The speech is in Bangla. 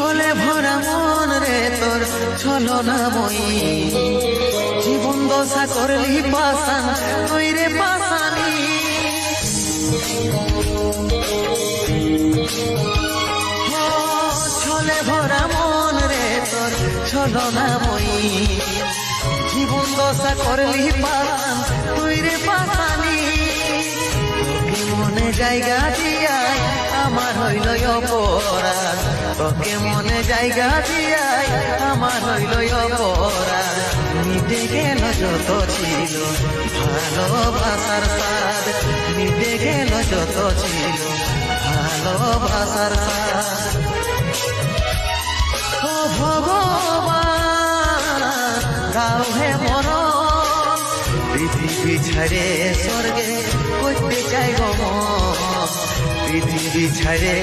ছলে ভরা মন রে তোর ছলনাময়ী, জীবন দশা করলি পাশান তুই রে পাশানি। ছলে ভরা মন রে তোর ছলনাময়ী, জীবন দশা করলি পাশান তুই রে পাশানি। তোকে মনে জায়গা দিয়াই আমার হইল অপরাধ, তোকে মনে জায়গা দিয়াই আমার হইল অপরাধ। মিটে গেল যত ছিল ভালোবাসার স্বাদ, মিটে গেল যত ছিল ভালোবাসার স্বাদ। ও ভগবান দাও হে মরণ, পৃথিবী ছাড়ে স্বর্গে করতে চাই গো মন, পৃথিবী ছাড়ে।